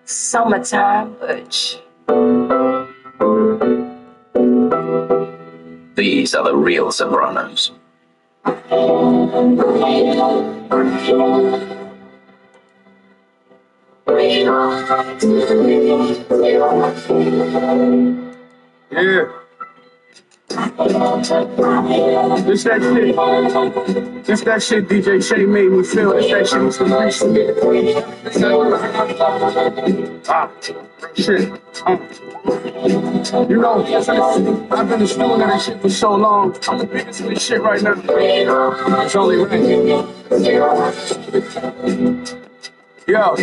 Summertime Butch. These are the real Sopranos. Yeah. This that shit. This that shit DJ Shay made me feel. This that shit used to reach to me. Shit. You know, I've been a student of this shit for so long. I'm the biggest in this shit right now. It's only right. Yo,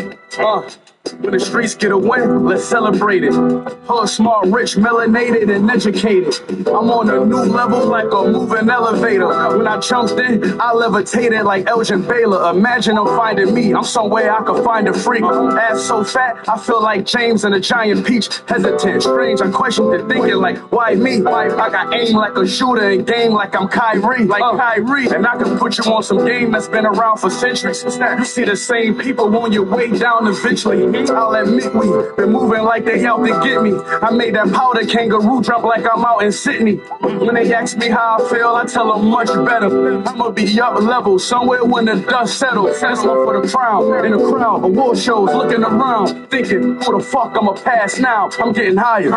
when the streets get a win, let's celebrate it. Hood smart, rich, melanated, and educated. I'm on a new level like a moving elevator. When I jumped in, I levitated like Elgin Baylor. Imagine them finding me, I'm somewhere I could find a freak. Ass so fat, I feel like James and a giant peach. Hesitant, strange, I questioned it, thinking like, why me? I got aim like a shooter and game like I'm Kyrie. Kyrie, and I can put you on some game that's been around for centuries. You see the same people on your way down eventually. I'll admit we been moving like they out to get me. I made that powder kangaroo jump like I'm out in Sydney. When they ask me how I feel, I tell them much better. I'ma be up level somewhere when the dust settles. That's one for the crown. In the crowd, award shows, looking around, thinking, who the fuck I'ma pass now? I'm getting higher.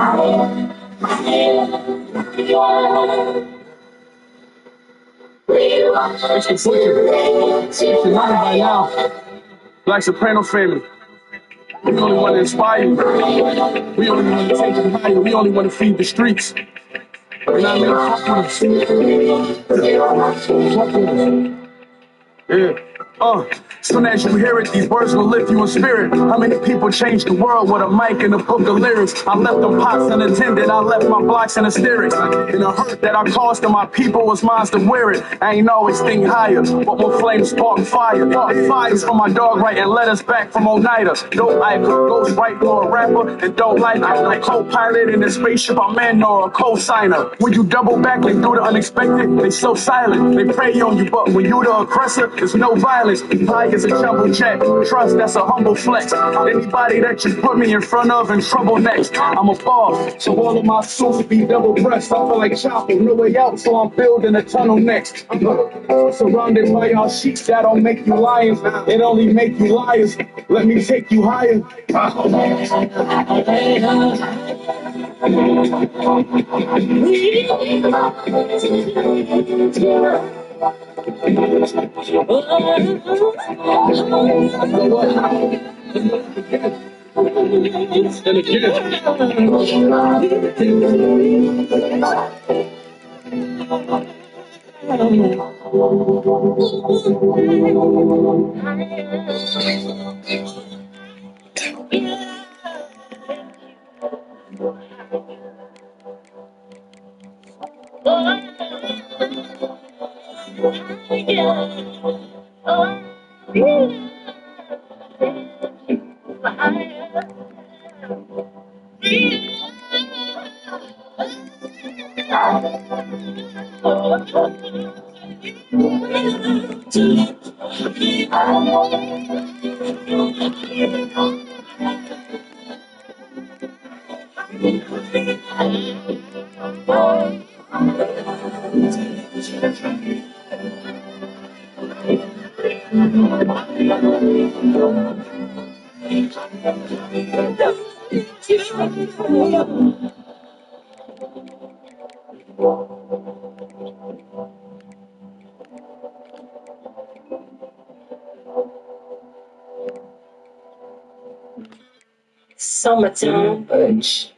It's the Butcher. It's the money by now. Black Soprano family. We only want to inspire you. We only want to take you higher. We only want to feed the streets. You know what I mean? Fuck with us. Yeah. Soon as you hear it, these words will lift you in spirit. How many people changed the world with a mic and a book of lyrics? I left them pots unattended, I left my blocks and hysterics. And the hurt that I caused to my people was mine to wear it. I ain't always think higher, but when flames spark fire. Fires from my dog writing letters back from Oneida. Dope I could ghost write for a rapper and don't like it. Like co-pilot in a spaceship, I'm in or a co-signer. When you double back and do the unexpected, they so silent. They prey on you, but when you the aggressor, there's no violence. High as a jumbo jet. Trust, that's a humble flex. Anybody that you put me in front of in trouble next. I'm a boss, so all of my suits be double pressed. I feel like Chopper, no way out, so I'm building a tunnel next. Surrounded by y'all sheets that don't make you lions. It only make you liars. Let me take you higher. Summertime Butch.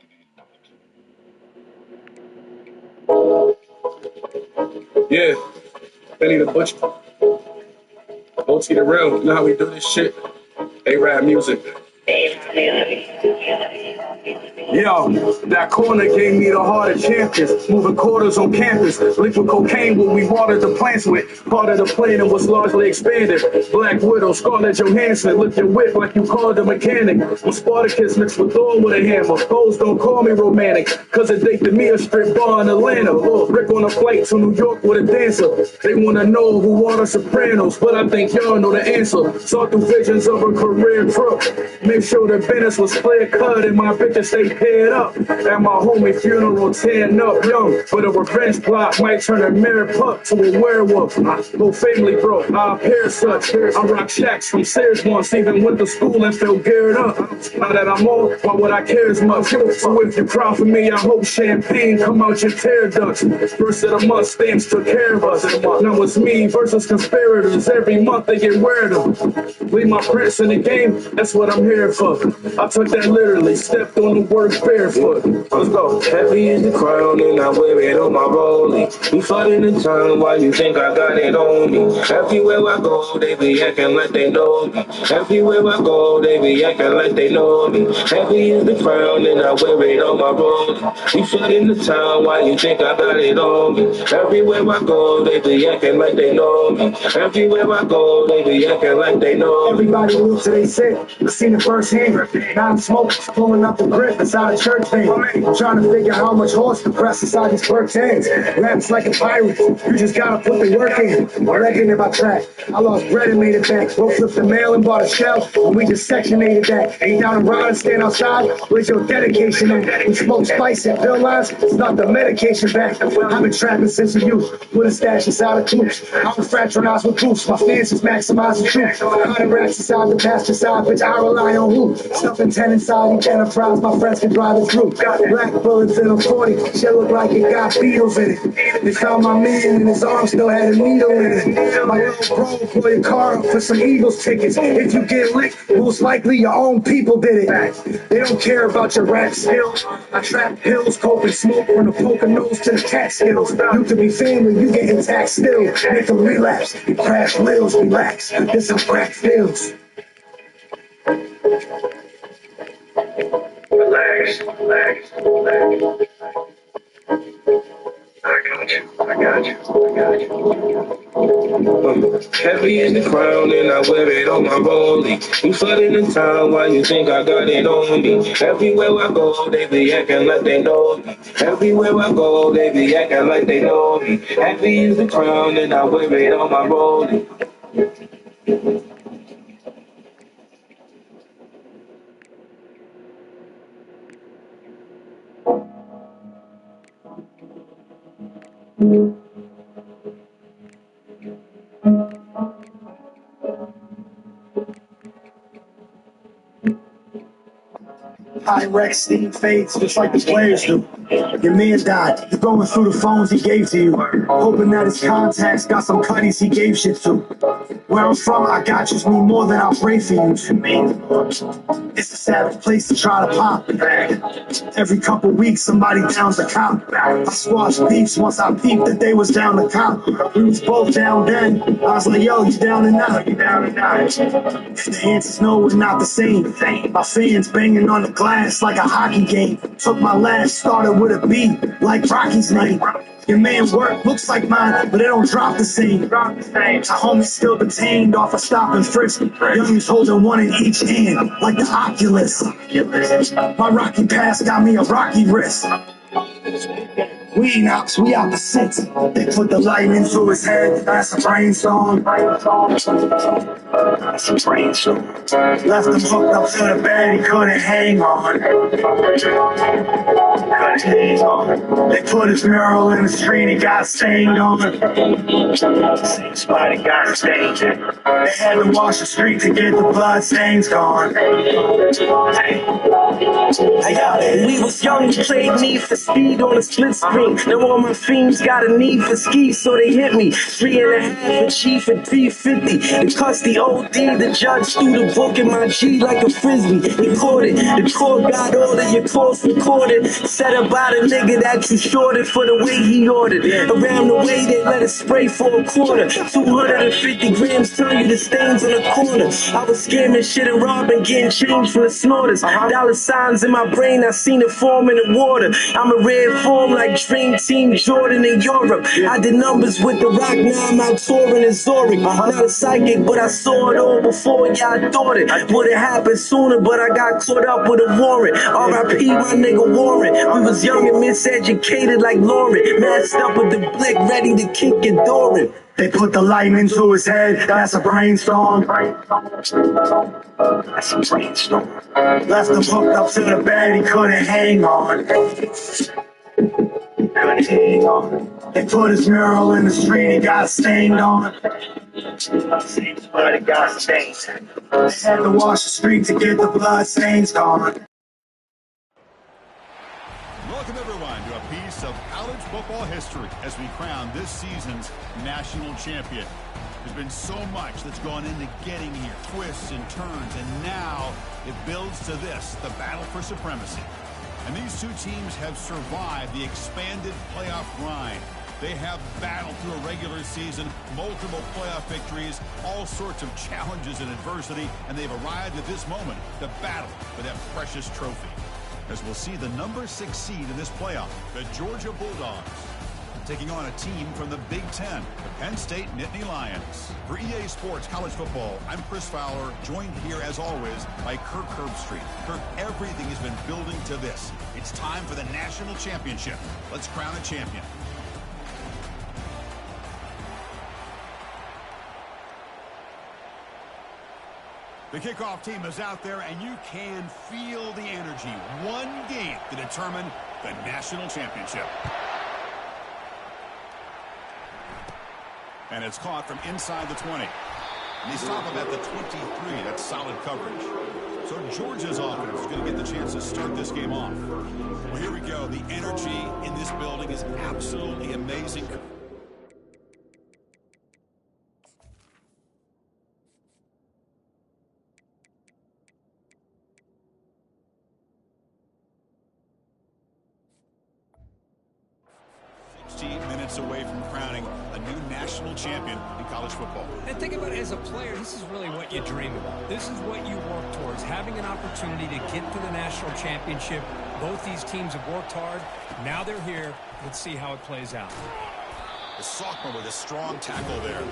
Yeah, Benny the Butcher. OT the real, you know how we do this shit? A-Rap music. Yo, that corner gave me the heart of champions. Moving quarters on campus. Liquid cocaine, what we watered the plants with. Part of the plan was largely expanded. Black Widow, Scarlett Johansson. Lift your whip like you called a mechanic. I'm Spartacus mixed with Thor with a hammer. Foes don't call me romantic, cause it dated me a strip bar in Atlanta. Rick on a flight to New York with a dancer. They wanna know who are the Sopranos, but I think y'all know the answer. Saw through visions of a career crook. Make sure the business was clear cut and my bitches stay paired up. At my homie funeral, tearing up young. But a revenge plot might turn a mere pup to a werewolf. No family broke, I appear such. I rock shacks from Sears once, even went to school and feel geared up. Now that I'm on, why would I care as much? So if you cry for me, I hope champagne come out your tear ducts. First of the month, stamps took care of us. Now it's me versus conspirators. Every month they get weirder. Leave my prints in the game, that's what I'm here for. I took that literally, stepped on the word barefoot. Let's go. Heavy is the crown and I wear it on my rollie. We fought in the town, why you think I got it on me? Everywhere I go, they be acting like they know me. Everywhere I go, they be acting like they know me. Heavy is the crown and I wear it on my rollie. We fought in the town, why you think I got it on me? Everywhere I go, they be acting like they know me. Everywhere I go, they be acting like they know me. Everybody moves till they sick. I seen it firsthand. Now I'm smoking, pulling up the grip inside a church van. I'm trying to figure how much horse to press inside these perk hands. Rap's like a pirate. You just gotta put the work in. Legend in my track. I lost bread and made it back. Bro flipped the mail and bought a shell, and we just sectionated that. Ain't down and ride and stand outside. Where's your dedication at? We smoke spice and pill lines. It's not the medication back. I've been trapping since a youth. With a stash inside of troops. I don't fraternize with troops. My fans is maximizing truth. 100 racks inside the pasture side, bitch, I rely on who? Stuffing 10 inside each enterprise, my friends can drive it through. Black bullets in a 40, shit look like it got beetles in it. They found my man and his arm still had a needle in it. My little bro, pull your car up for some Eagles tickets. If you get licked, most likely your own people did it. They don't care about your rap skills. I trap pills, coke and smoke from the Poconos to the Catskills. You to be family, you getting taxed still. Make them relapse, you crash wheels, relax. This is crack feels. Relax, relax, relax. I got you, I got you, I got you. Heavy is the crown and I wear it on my rollie. You flood in the town, why you think I got it on me? Everywhere I go, they be acting like they know me. Everywhere I go, they be acting like they know me. Heavy is the crown and I wear it on my rollie. High wreck steam fades just like the players do. Your man died, you're going through the phones he gave to you, hoping that his contacts got some cutties he gave shit to. Where I'm from, I got you mean more than I'll pray for you. It's a savage place to try to pop. Every couple weeks, somebody downs a cop. I squashed beefs once I peeped that they was down the cop. We was both down then. I was like, yo, you down and out? You down and out? If the answer's no, we're not the same. My fans banging on the glass like a hockey game. Took my last, started with a B, like Rocky's name. Your man work looks like mine, but it don't drop the same. My homie's still detained off a stop and frisk. Young's holding one in each hand, like the Oculus. My rocky past got me a rocky wrist. We ain't ops, we out the six. They put the light into his head, that's a brainstorm. That's a brainstorm. Left him hooked up to the bed, he couldn't hang on. They put his mural in the street, he got stained on. Same spot, he got stained in. They had to wash the street to get the blood stains gone. We was young, played Need for Speed on a split screen. pink. Now all my fiends got a need for skis, so they hit me. 3.5 for chief at 350. The custody OD, the judge threw the book in my G like a frisbee. He caught it. The court got all of your calls recorded. Said about a nigga that you shorted for the way he ordered. Around the way they let us spray for a quarter. 250 grams turn you to stains on the corner. I was scamming shit and robbing, getting change from the snorters. Dollar signs in my brain, I seen it form in the water. I'm a red form like Dream Team Jordan in Europe. I did numbers with the rock, now I'm out touring in Zurich. Not a psychic, but I saw it all before y'all thought it. Would've happened sooner, but I got caught up with a warrant. R.I.P. my nigga Warren. We was young and miseducated like Lauren. Masked up with the blick, ready to kick and Doran. They put the light into his head, that's a brainstorm. That's a brainstorm. Left him hooked up to the bed, he couldn't hang on. Couldn't hang on. They put his mural in the street, he got stained on. But it got stained. They had to wash the street to get the blood stains gone. Welcome everyone to a piece of college football history as we crown this season's national champion. There's been so much that's gone into getting here, twists and turns, and now it builds to this, the battle for supremacy. And these two teams have survived the expanded playoff grind. They have battled through a regular season, multiple playoff victories, all sorts of challenges and adversity, and they've arrived at this moment, the battle for that precious trophy. As we'll see the number 6 seed in this playoff, the Georgia Bulldogs, taking on a team from the Big Ten, the Penn State Nittany Lions. For EA Sports College Football, I'm Chris Fowler, joined here as always by Kirk Herbstreit. Kirk, everything has been building to this. It's time for the national championship. Let's crown a champion. The kickoff team is out there, and you can feel the energy. One game to determine the national championship. And it's caught from inside the 20. And they stop him at the 23. That's solid coverage. So Georgia's offense is going to get the chance to start this game off. Well, here we go. The energy in this building is absolutely amazing. Minutes away from crowning a new national champion in college football. And think about it as a player, this is really what you dream about. This is what you work towards, having an opportunity to get to the national championship. Both these teams have worked hard. Now they're here. Let's see how it plays out. The sophomore with a strong tackle there.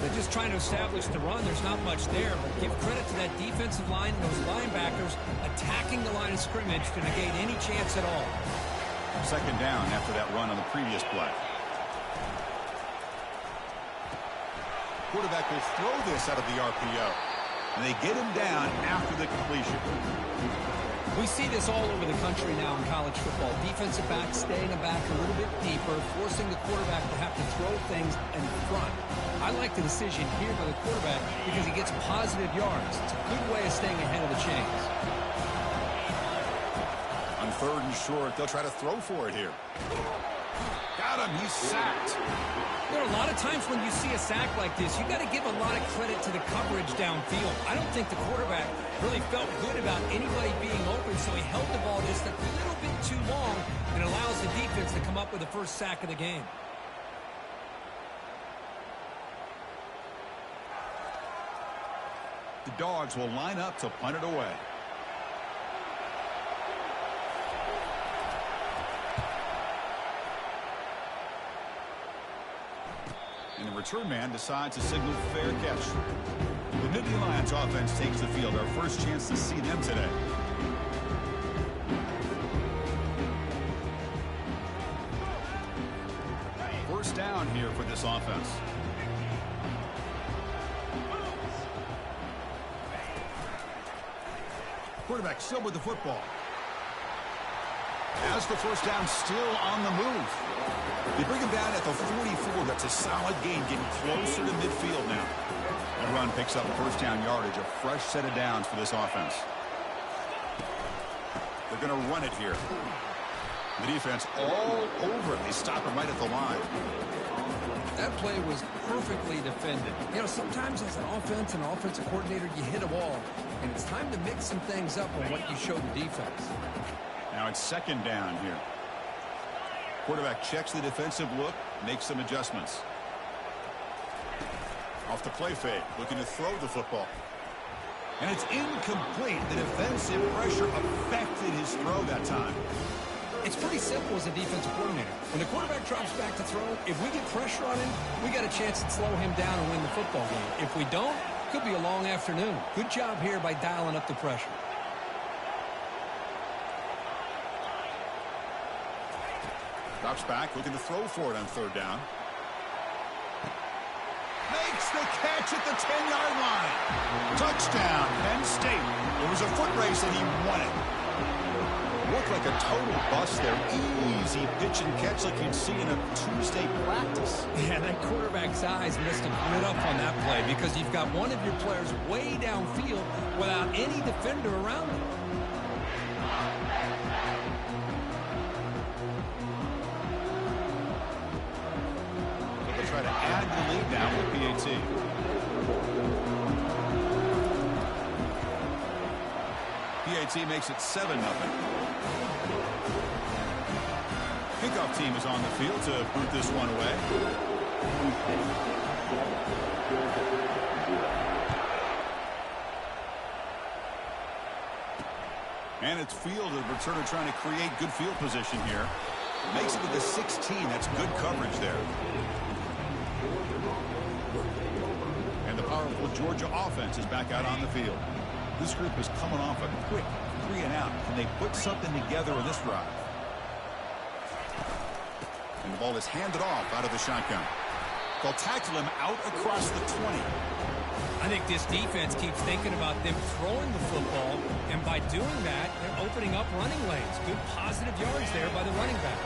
They're just trying to establish the run. There's not much there, but give credit to that defensive line and those linebackers attacking the line of scrimmage to negate any chance at all. Second down after that run on the previous play. Quarterback will throw this out of the RPO. And they get him down after the completion. We see this all over the country now in college football. Defensive backs staying back a little bit deeper, forcing the quarterback to have to throw things in front. I like the decision here by the quarterback because he gets positive yards. It's a good way of staying ahead of the chains. On third and short, they'll try to throw for it here. Got him. He's sacked. There are a lot of times when you see a sack like this, you got to give a lot of credit to the coverage downfield. I don't think the quarterback really felt good about anybody being open, so he held the ball just a little bit too long and allows the defense to come up with the first sack of the game. The Dogs will line up to punt it away. And the return man decides to signal fair catch. The Nittany Lions offense takes the field. Our first chance to see them today. First down here for this offense. Quarterback still with the football. As the first down, still on the move. They bring him down at the 44. That's a solid gain, getting closer to midfield now. The run picks up first down yardage, a fresh set of downs for this offense. They're going to run it here. The defense all over it. They stop him right at the line. That play was perfectly defended. You know, sometimes as an offense and offensive coordinator, you hit a wall, and it's time to mix some things up on what you show the defense. Now it's second down here. Quarterback checks the defensive look, makes some adjustments. Off the play fake, looking to throw the football. And it's incomplete. The defensive pressure affected his throw that time. It's pretty simple as a defensive coordinator. When the quarterback drops back to throw, if we get pressure on him, we got a chance to slow him down and win the football game. If we don't, could be a long afternoon. Good job here by dialing up the pressure. Drops back, looking to throw for it on third down. Makes the catch at the 10-yard line. Touchdown, Penn State. It was a foot race and he won it. Looked like a total bust there. Easy pitch and catch like you'd see in a Tuesday practice. Yeah, that quarterback's eyes must have lit up on that play because you've got one of your players way downfield without any defender around him. They'll try to add the lead now with PAT. PAT makes it 7-0. Kickoff team is on the field to boot this one away. And it's field. The returner trying to create good field position here. Makes it to the 16. That's good coverage there. And the powerful Georgia offense is back out on the field. This group is coming off a quick 3-and-out. Can they put something together in this drive? And the ball is handed off out of the shotgun. They'll tackle him out across the 20. I think this defense keeps thinking about them throwing the football, and by doing that, they're opening up running lanes. Good positive yards there by the running back.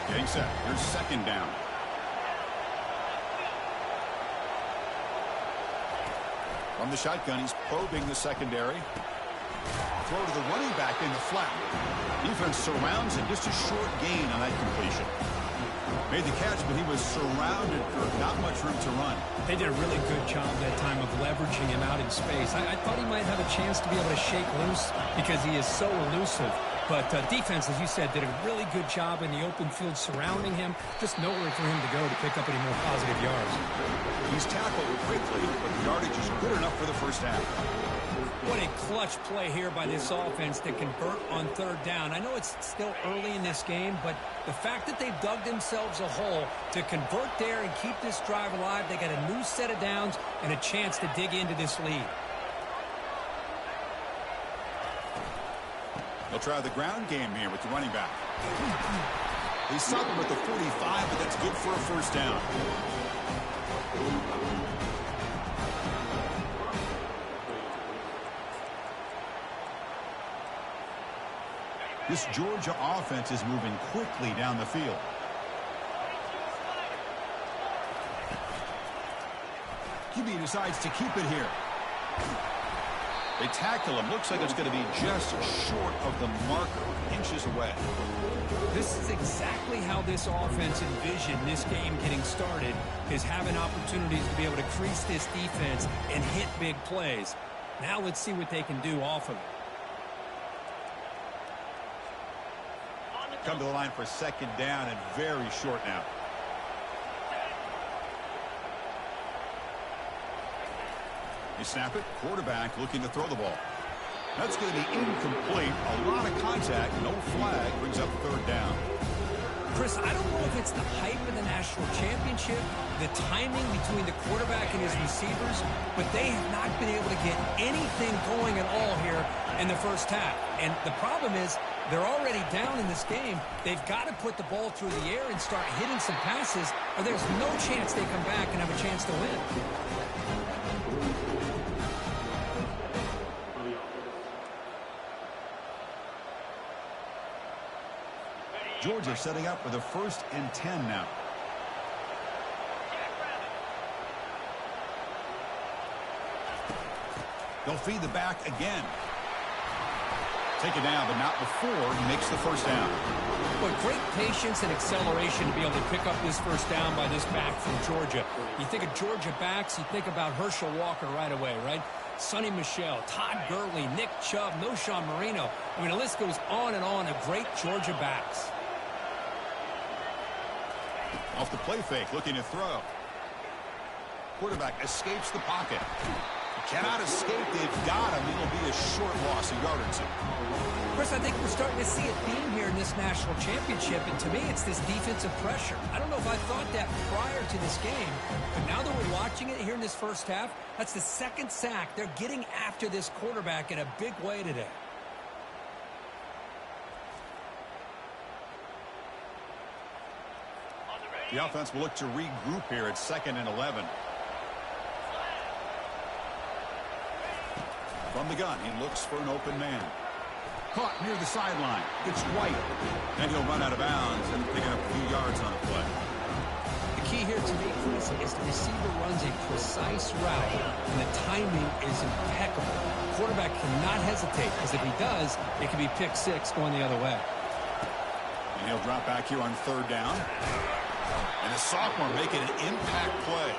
Getting set. Here's second down. From the shotgun, he's probing the secondary. Throw to the running back in the flat. Defense surrounds him. Just a short gain on that completion. Made the catch, but he was surrounded for not much room to run. They did a really good job that time of leveraging him out in space. I thought he might have a chance to be able to shake loose because he is so elusive. But defense, as you said, did a really good job in the open field surrounding him. Just nowhere for him to go to pick up any more positive yards. He's tackled quickly, but the yardage is good enough for the first half. What a clutch play here by this offense to convert on third down. I know it's still early in this game, but the fact that they've dug themselves a hole to convert there and keep this drive alive, they got a new set of downs and a chance to dig into this lead. They'll try the ground game here with the running back. They stop him at the 45, but that's good for a first down. This Georgia offense is moving quickly down the field. QB decides to keep it here. They tackle him. Looks like it's going to be just short of the marker, inches away. This is exactly how this offense envisioned this game getting started, is having opportunities to be able to crease this defense and hit big plays. Now let's see what they can do off of it. Come to the line for second down and very short now. They snap it. Quarterback looking to throw the ball. That's going to be incomplete. A lot of contact. No flag. Brings up third down. Chris, I don't know if it's the hype of the national championship, the timing between the quarterback and his receivers, but they have not been able to get anything going at all here in the first half. And the problem is they're already down in this game. They've got to put the ball through the air and start hitting some passes, or there's no chance they come back and have a chance to win. Georgia setting up for the 1st and 10 now. They'll feed the back again. Take it down, but not before he makes the first down. But great patience and acceleration to be able to pick up this first down by this back from Georgia. You think of Georgia backs, you think about Herschel Walker right away, right? Sonny Michel, Todd Gurley, Nick Chubb, Noshawn Marino. I mean, the list goes on and on of great Georgia backs. Off the play fake, looking to throw. Quarterback escapes the pocket. Cannot escape. They've got him. It'll be a short loss, a yard or two. Chris, I think we're starting to see a theme here in this national championship, and to me, it's this defensive pressure. I don't know if I thought that prior to this game, but now that we're watching it here in this first half, that's the second sack. They're getting after this quarterback in a big way today. The offense will look to regroup here at 2nd and 11. From the gun, he looks for an open man. Caught near the sideline. It's White. And he'll run out of bounds and pick up a few yards on the play. The key here to me, Chris, is the receiver runs a precise route, and the timing is impeccable. Quarterback cannot hesitate, because if he does, it can be pick six going the other way. And he'll drop back here on 3rd down. And the sophomore making an impact play.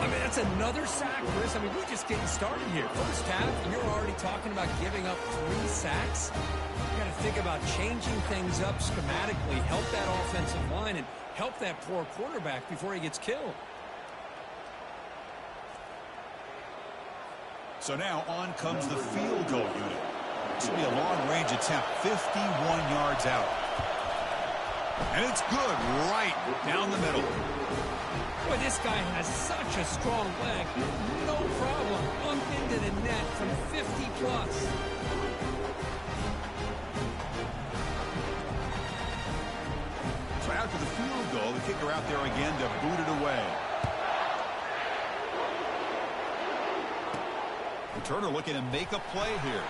I mean, that's another sack, Chris. I mean, we're just getting started here. First half, and you're already talking about giving up 3 sacks. You got to think about changing things up schematically, help that offensive line, and help that poor quarterback before he gets killed. So now on comes the field goal unit. This will be a long-range attempt, 51 yards out. And it's good right down the middle. Boy, this guy has such a strong leg. No problem. Up into the net from 50+. So after the field goal, the kicker out there again to boot it away. Returner looking to make a play here.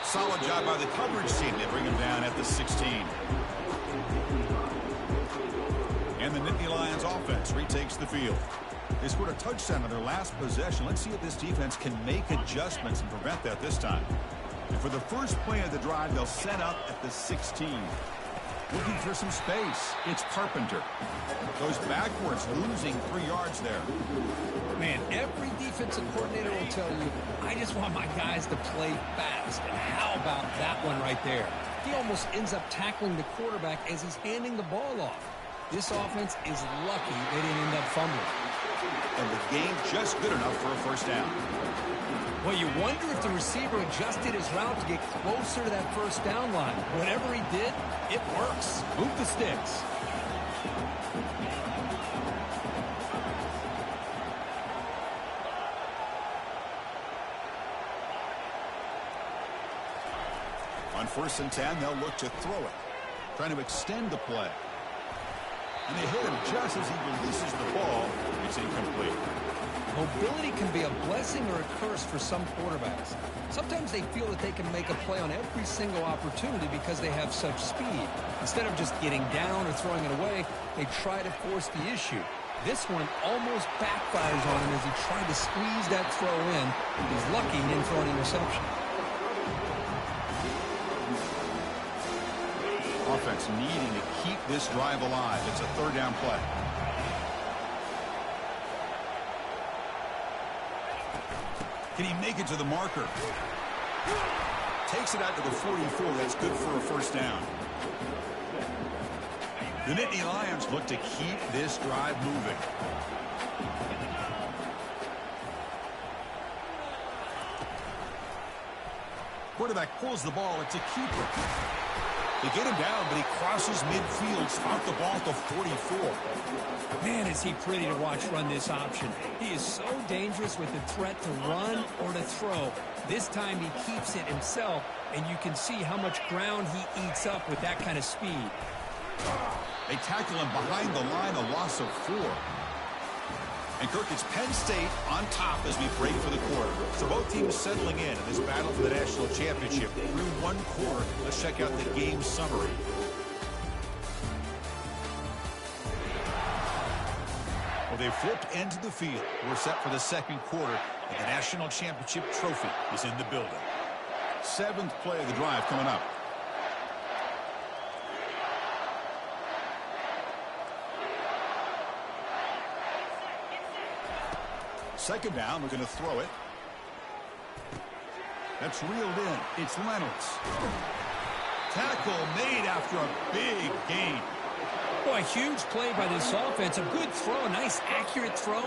Solid job by the coverage team. They bring him down at the 16. And the Nittany Lions offense retakes the field. They scored a touchdown on their last possession. Let's see if this defense can make adjustments and prevent that this time. And for the first play of the drive, they'll set up at the 16. Looking for some space. It's Carpenter. Goes backwards, losing 3 yards there. Man, every defensive coordinator will tell you, I just want my guys to play fast. And how about that one right there? He almost ends up tackling the quarterback as he's handing the ball off. This offense is lucky they didn't end up fumbling. And the game just good enough for a first down. Well, you wonder if the receiver adjusted his route to get closer to that first down line. Whatever he did, it works. Move the sticks. On 1st and 10, they'll look to throw it. Trying to extend the play. And they hit him just as he releases the ball. It's incomplete. Mobility can be a blessing or a curse for some quarterbacks. Sometimes they feel that they can make a play on every single opportunity because they have such speed. Instead of just getting down or throwing it away, they try to force the issue. This one almost backfires on him as he tried to squeeze that throw in. He's lucky he didn't throw an interception. Offense needing to keep this drive alive. It's a 3rd down play. Can he make it to the marker? Takes it out to the 44. That's good for a first down. The Nittany Lions look to keep this drive moving. Quarterback pulls the ball. It's a keeper. They get him down, but he crosses midfield, spot the ball at the 44. Man, is he pretty to watch run this option. He is so dangerous with the threat to run or to throw. This time he keeps it himself, and you can see how much ground he eats up with that kind of speed. They tackle him behind the line, a loss of 4. And Kirk, it's Penn State on top as we break for the quarter. So both teams settling in this battle for the national championship. Through 1 quarter, let's check out the game summary. Well, they flipped into the field. We're set for the 2nd quarter, and the national championship trophy is in the building. 7th play of the drive coming up. second down. They're going to throw it. That's reeled in. It's Reynolds. Tackle made after a big gain. Boy, huge play by this offense. A good throw, a nice accurate throw.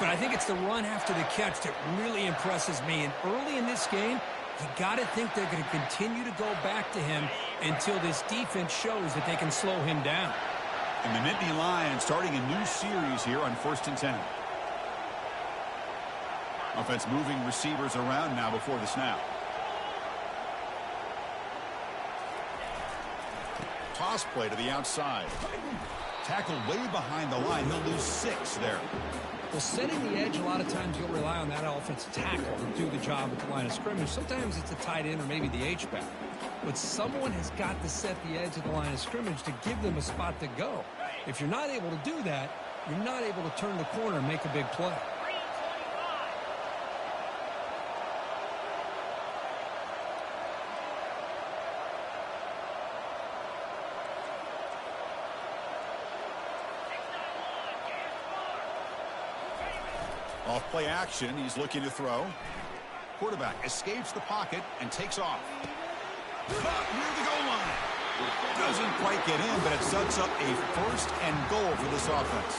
But I think it's the run after the catch that really impresses me. And early in this game, you got to think they're going to continue to go back to him until this defense shows that they can slow him down. And the Nittany Lions starting a new series here on 1st and 10. Offense moving receivers around now before the snap. Toss play to the outside. Tackle way behind the line. He'll lose 6 there. Well, setting the edge, a lot of times you'll rely on that offensive tackle to do the job at the line of scrimmage. Sometimes it's a tight end or maybe the H-back. But someone has got to set the edge of the line of scrimmage to give them a spot to go. If you're not able to do that, you're not able to turn the corner and make a big play. Off play action, he's looking to throw. Quarterback escapes the pocket and takes off. Near the goal line. Doesn't quite get in, but it sets up a 1st and goal for this offense.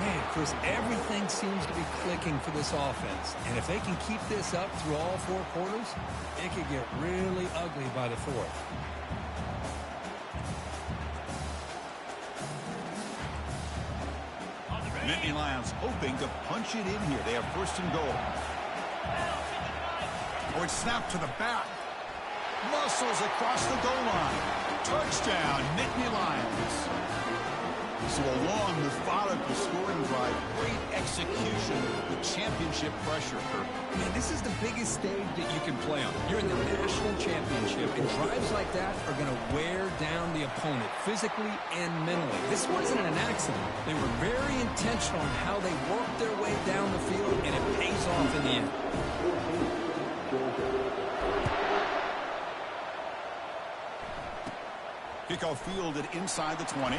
Man, Chris, everything seems to be clicking for this offense. And if they can keep this up through all 4 quarters, it could get really ugly by the 4th. Nittany Lions hoping to punch it in here. They have 1st and goal. Oh, it's snapped to the back. Muscles across the goal line. Touchdown, Nittany Lions. So a long, methodical scoring drive. Great execution with championship pressure. Man, this is the biggest stage that you can play on. You're in the national championship, and drives like that are going to wear down the opponent physically and mentally. This wasn't an accident. They were very intentional on how they worked their way down the field, and it pays off in the end. Kickoff fielded inside the 20.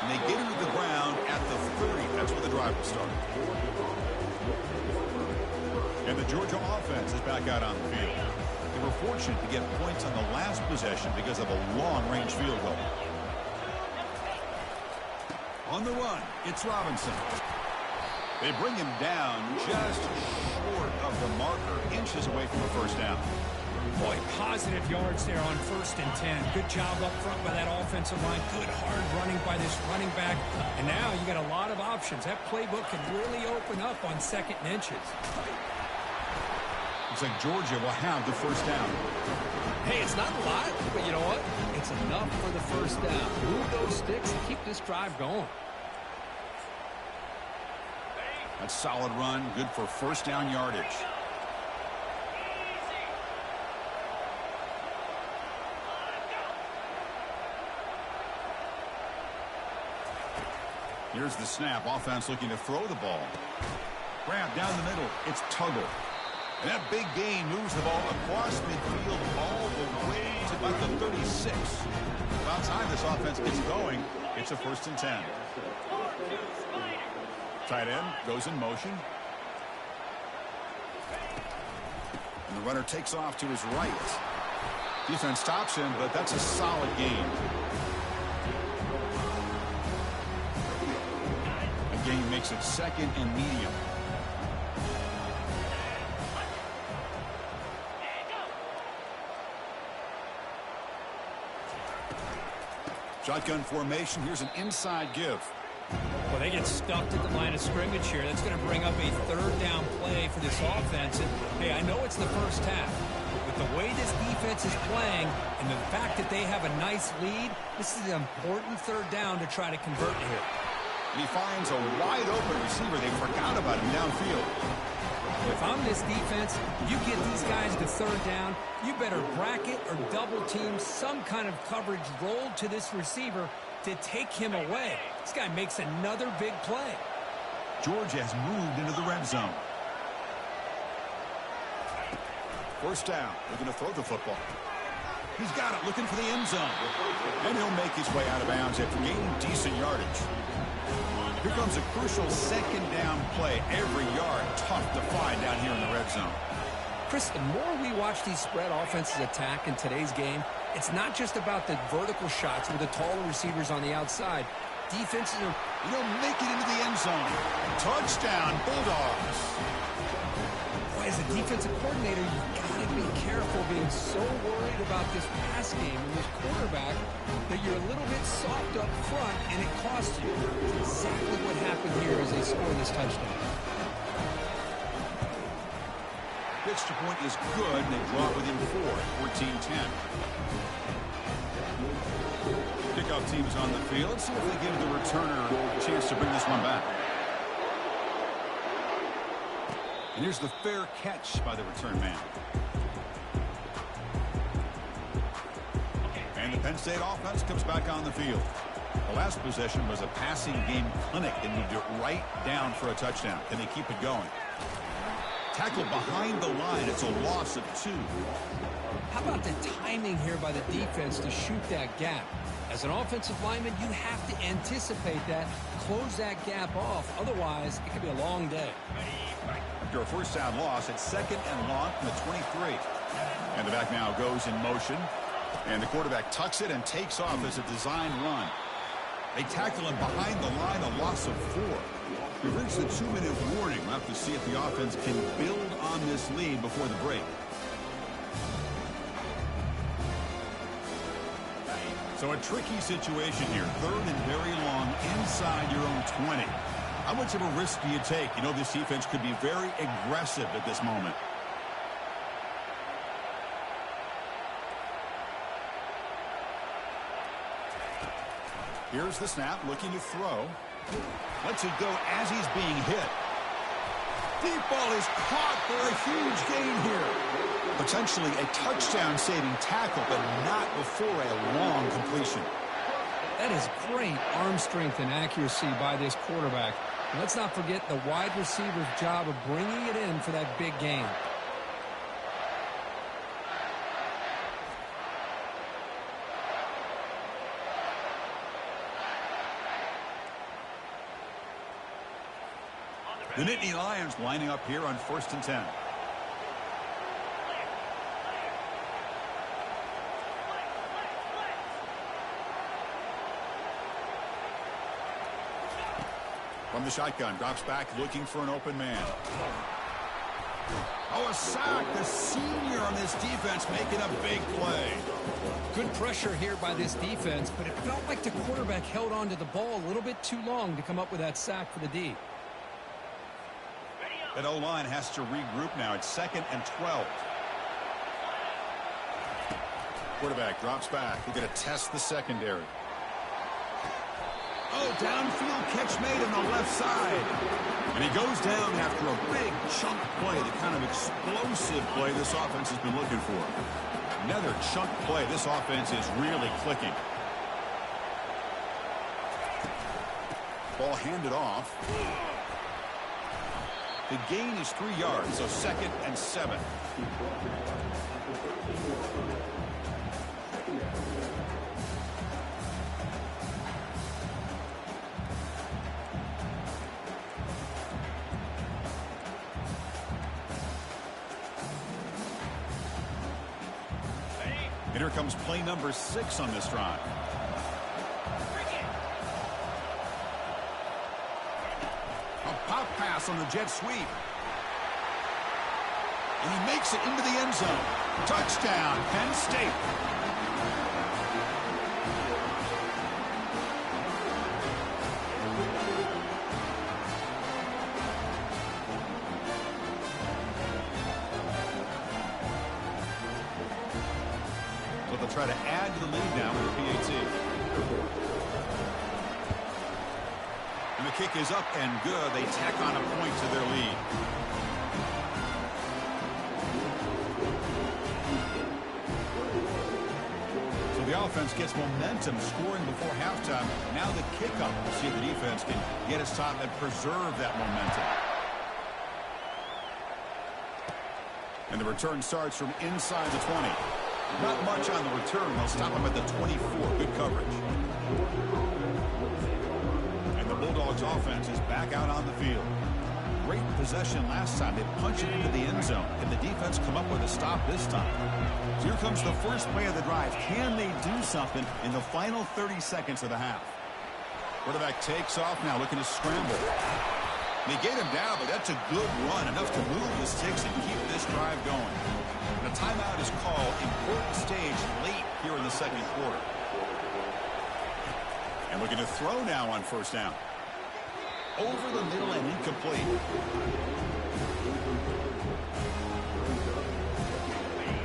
And they get into the ground at the 30. That's where the drive will start. And the Georgia offense is back out on the field. They were fortunate to get points on the last possession because of a long-range field goal. On the run, it's Robinson. They bring him down just short of the marker, inches away from the 1st down. Boy, positive yards there on 1st and 10. Good job up front by that offensive line. Good hard running by this running back. And now you got a lot of options. That playbook can really open up on 2nd and inches. Looks like Georgia will have the 1st down. Hey, it's not a lot, but you know what? It's enough for the 1st down. Move those sticks and keep this drive going. That's solid run. Good for 1st down yardage. Here's the snap. Offense looking to throw the ball. Grab down the middle. It's Tuggle. And that big gain moves the ball across midfield all the way to about the 36. About time this offense gets going. It's a 1st and 10. Tight end goes in motion. And the runner takes off to his right. Defense stops him, but that's a solid gain. Gain makes it 2nd and medium. Shotgun formation. Here's an inside give. Well, they get stuck at the line of scrimmage here. That's going to bring up a 3rd down play for this offense. And, hey, I know it's the 1st half, but the way this defense is playing and the fact that they have a nice lead, this is an important 3rd down to try to convert here. And he finds a wide-open receiver. They forgot about him downfield. If I'm this defense, you get these guys to 3rd down, you better bracket or double team some kind of coverage rolled to this receiver to take him away. This guy makes another big play. Georgia has moved into the red zone. 1st down. They're going to throw the football. He's got it, looking for the end zone. And he'll make his way out of bounds after gaining decent yardage. Here comes a crucial second down play. Every yard tough to find down here in the red zone. Chris, the more we watch these spread offenses attack in today's game, it's not just about the vertical shots with the taller receivers on the outside. Defenses are, make it into the end zone. Touchdown, Bulldogs. boy, as a defensive coordinator, you've got to be careful being so worried about this pass game and this quarterback that you're a little bit soft up front and it costs you. It's exactly what happened here as they score this touchdown. Pitch to point is good, and they draw it within 4, 14-10. Kickoff team is on the field. Let's see if they give the returner a chance to bring this one back. And here's the fair catch by the return man. And the Penn State offense comes back on the field. The last possession was a passing game clinic. They moved it right down for a touchdown. Can they keep it going? Tackled behind the line. It's a loss of 2. How about the timing here by the defense to shoot that gap? As an offensive lineman, you have to anticipate that, close that gap off. Otherwise, it could be a long day. After a first down loss, it's 2nd and long from the 23. And the back now goes in motion. And the quarterback tucks it and takes off as a design run. They tackle him behind the line, a loss of 4. We've reached the 2-minute warning. We'll have to see if the offense can build on this lead before the break. So a tricky situation here. 3rd and very long inside your own 20. How much of a risk do you take? This defense could be very aggressive at this moment. Here's the snap, looking to throw. Lets it go as he's being hit. Deep ball is caught for a huge gain here. Potentially a touchdown-saving tackle, but not before a long completion. That is great arm strength and accuracy by this quarterback. And let's not forget the wide receiver's job of bringing it in for that big gain. The Nittany Lions lining up here on 1st and 10. From the shotgun, drops back, looking for an open man. Oh, a sack. The senior on this defense making a big play. Good pressure here by this defense, but it felt like the quarterback held on to the ball a little bit too long to come up with that sack for the D. That O-line has to regroup now. It's 2nd and 12. Quarterback drops back. We're going to test the secondary. Oh, downfield catch made on the left side. And he goes down after a big chunk play, the kind of explosive play this offense has been looking for. Another chunk play. This offense is really clicking. Ball handed off. The gain is 3 yards, so 2nd and 7. And here comes play number 6 on this drive. Pop pass on the jet sweep. And he makes it into the end zone. Touchdown, Penn State. So they'll try to add to the lead now with the PAT. And the kick is up and good. They tack on a point to their lead. So the offense gets momentum, scoring before halftime. Now the kickoff. We'll see if the defense can get its top and preserve that momentum. And the return starts from inside the 20. Not much on the return. They'll stop him at the 24. Good coverage. Bulldogs offense is back out on the field. Great possession last time. They punched it into the end zone. Can the defense come up with a stop this time? Here comes the first play of the drive. Can they do something in the final 30 seconds of the half? Quarterback takes off now, looking to scramble. They get him down, but that's a good run, enough to move the sticks and keep this drive going. And a timeout is called. Important stage late here in the second quarter. And looking to throw now on first down. Over the middle and incomplete.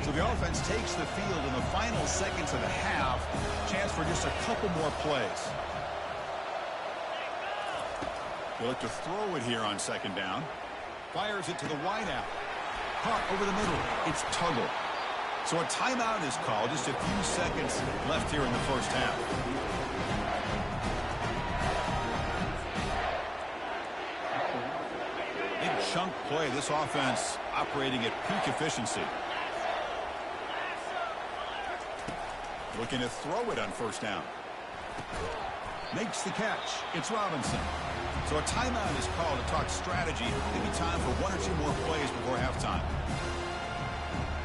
So the offense takes the field in the final seconds of the half. Chance for just a couple more plays. They look to throw it here on second down. Fires it to the wideout. Caught over the middle. It's Tuggle. So a timeout is called. Just a few seconds left here in the first half. Chunk play. This offense operating at peak efficiency. Looking to throw it on first down. Makes the catch. It's Robinson. So a timeout is called to talk strategy. Maybe time for one or two more plays before halftime.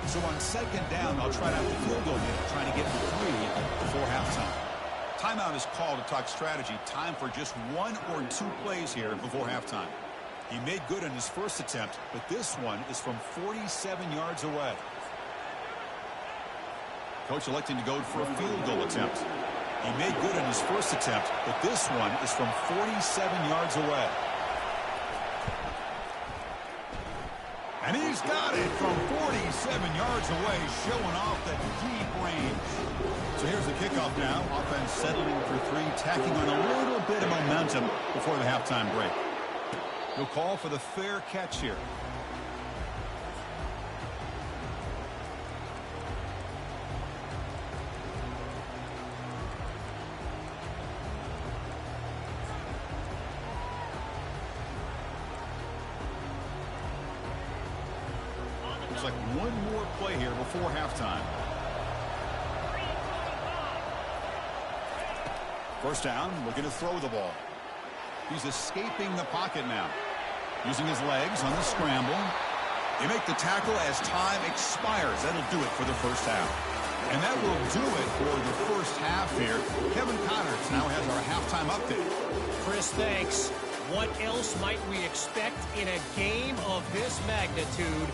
So on second down, they'll try out the field goal unit, trying to get 3 before halftime. Timeout is called to talk strategy. Time for just 1 or 2 plays here before halftime. He made good on his first attempt, but this one is from 47 yards away. Coach electing to go for a field goal attempt. He made good on his first attempt, but this one is from 47 yards away. And he's got it from 47 yards away, showing off the deep range. So here's the kickoff now. Offense settling for 3, tacking on a little bit of momentum before the halftime break. He'll call for the fair catch here. Looks like one more play here before halftime. First down, looking to throw the ball. He's escaping the pocket now. Using his legs on the scramble. They make the tackle as time expires. That'll do it for the first half. And that will do it for the first half here. Kevin Connors now has our halftime update. Chris, thanks. What else might we expect in a game of this magnitude?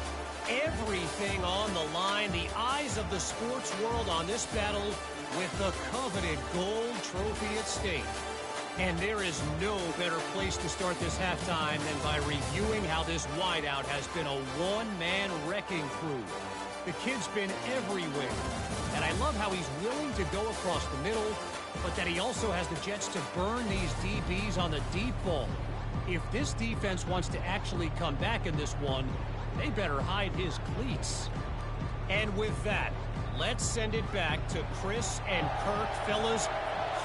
Everything on the line. The eyes of the sports world on this battle with the coveted gold trophy at stake. And there is no better place to start this halftime than by reviewing how this wideout has been a one-man wrecking crew. The kid's been everywhere. And I love how he's willing to go across the middle, but that he also has the jets to burn these DBs on the deep ball. If this defense wants to actually come back in this one, they better hide his cleats. And with that, let's send it back to Chris and Kirk. Fellas,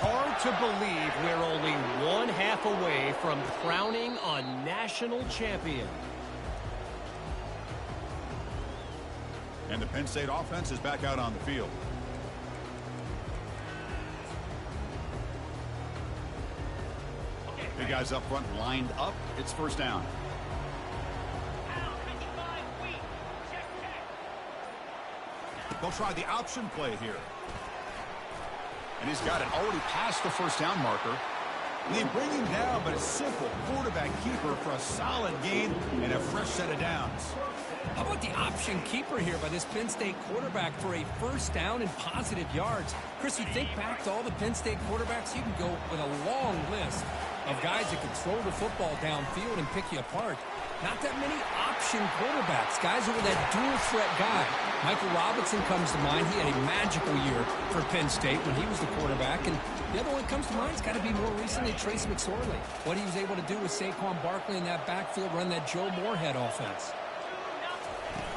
hard to believe we're only one half away from crowning a national champion. And the Penn State offense is back out on the field. Big guys up front lined up. It's first down. They'll try the option play here. And he's got it already past the first down marker. And they bring him down, but a simple quarterback keeper for a solid gain and a fresh set of downs. How about the option keeper here by this Penn State quarterback for a first down and positive yards? Chris, you think back to all the Penn State quarterbacks, you can go with a long list of guys that can throw the football downfield and pick you apart. Not that many option quarterbacks, guys who were that dual threat guy. Michael Robinson comes to mind. He had a magical year for Penn State when he was the quarterback. And the other one that comes to mind has got to be more recently Trace McSorley. What he was able to do with Saquon Barkley in that backfield, run that Joe Moorhead offense.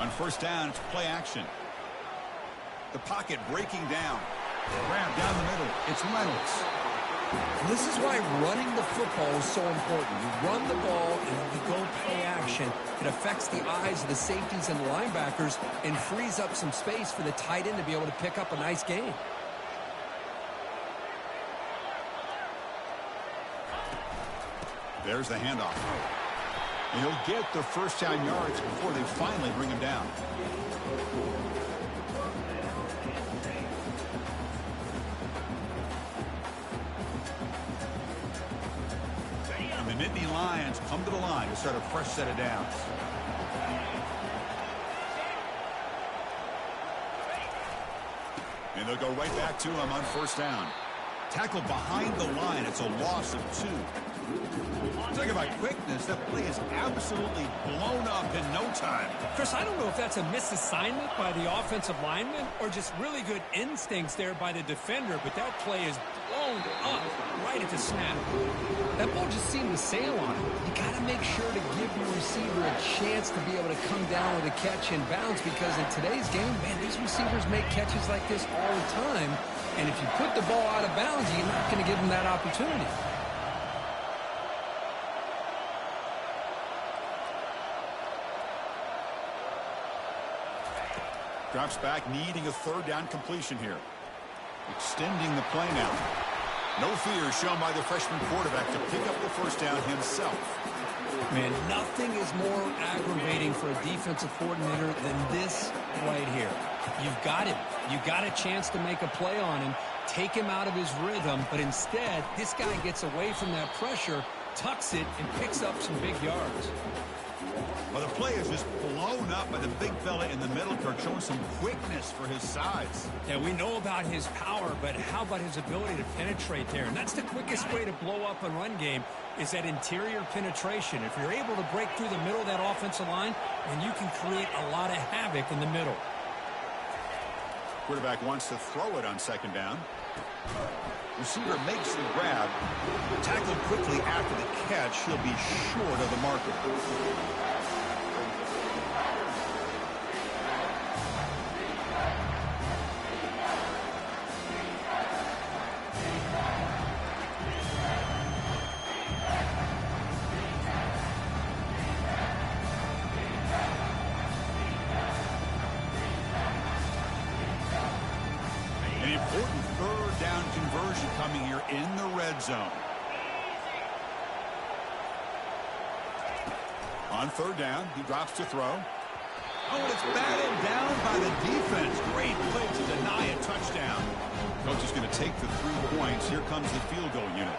On first down, it's play action. The pocket breaking down. Grab down the middle. It's Reynolds. This is why running the football is so important. You run the ball and you go play action. It affects the eyes of the safeties and the linebackers and frees up some space for the tight end to be able to pick up a nice gain. There's the handoff. And he'll get the first down yards before they finally bring him down. And the Nittany Lions come to the line to start a fresh set of downs. And they'll go right back to him on first down. Tackled behind the line. It's a loss of 2. Talk about quickness. That play is absolutely blown up in no time. Chris, I don't know if that's a misassignment by the offensive lineman or just really good instincts there by the defender, but that play is blown up right at the snap. That ball just seemed to sail on him. You got to make sure to give your receiver a chance to be able to come down with a catch and bounce, because in today's game, man, these receivers make catches like this all the time. And if you put the ball out of bounds, you're not going to give them that opportunity. Drops back, needing a third down completion here. Extending the play now. No fear shown by the freshman quarterback to pick up the first down himself. Man, nothing is more aggravating for a defensive coordinator than this right here. You've got him. You've got a chance to make a play on him, take him out of his rhythm, but instead, this guy gets away from that pressure, tucks it, and picks up some big yards. Well, the play is just blown up by the big fella in the middle, Kirk, showing some quickness for his size. Yeah, we know about his power, but how about his ability to penetrate there? And that's the quickest way to blow up a run game, is that interior penetration. If you're able to break through the middle of that offensive line, then you can create a lot of havoc in the middle. Quarterback wants to throw it on second down. Receiver makes the grab. Tackled quickly after the catch. He'll be short of the marker. An important third down conversion coming here in the red zone. On third down, he drops to throw. Oh, it's batted down by the defense. Great play to deny a touchdown. Coach is going to take the 3 points. Here comes the field goal unit.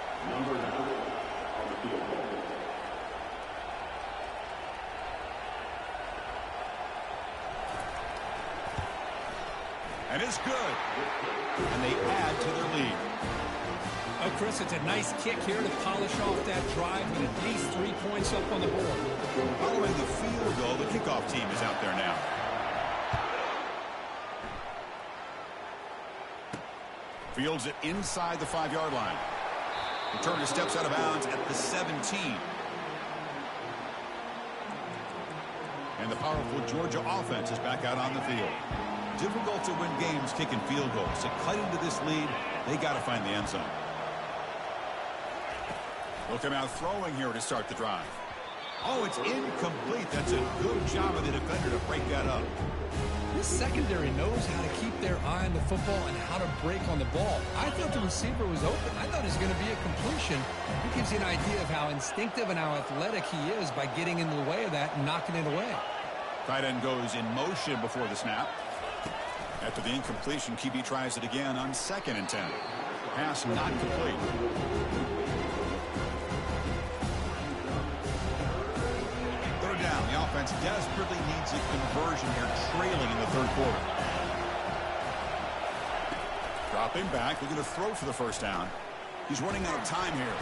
And it's good. And they add to their lead. Oh, Chris, it's a nice kick here to polish off that drive with at least 3 points up on the board. Following the field goal, the kickoff team is out there now. Fields it inside the 5-yard line. Returner steps out of bounds at the 17. And the powerful Georgia offense is back out on the field. Difficult to win games kicking field goals. To cut into this lead, they got to find the end zone. They'll come out throwing here to start the drive. Oh, it's incomplete. That's a good job of the defender to break that up. This secondary knows how to keep their eye on the football and how to break on the ball. I thought the receiver was open. I thought it was going to be a completion. It gives you an idea of how instinctive and how athletic he is by getting into the way of that and knocking it away. Tight end goes in motion before the snap. After the incompletion, QB tries it again on 2nd and 10. Pass not complete. Third down. The offense desperately needs a conversion here, trailing in the third quarter. Dropping back, looking to throw for the first down. He's running out of time here.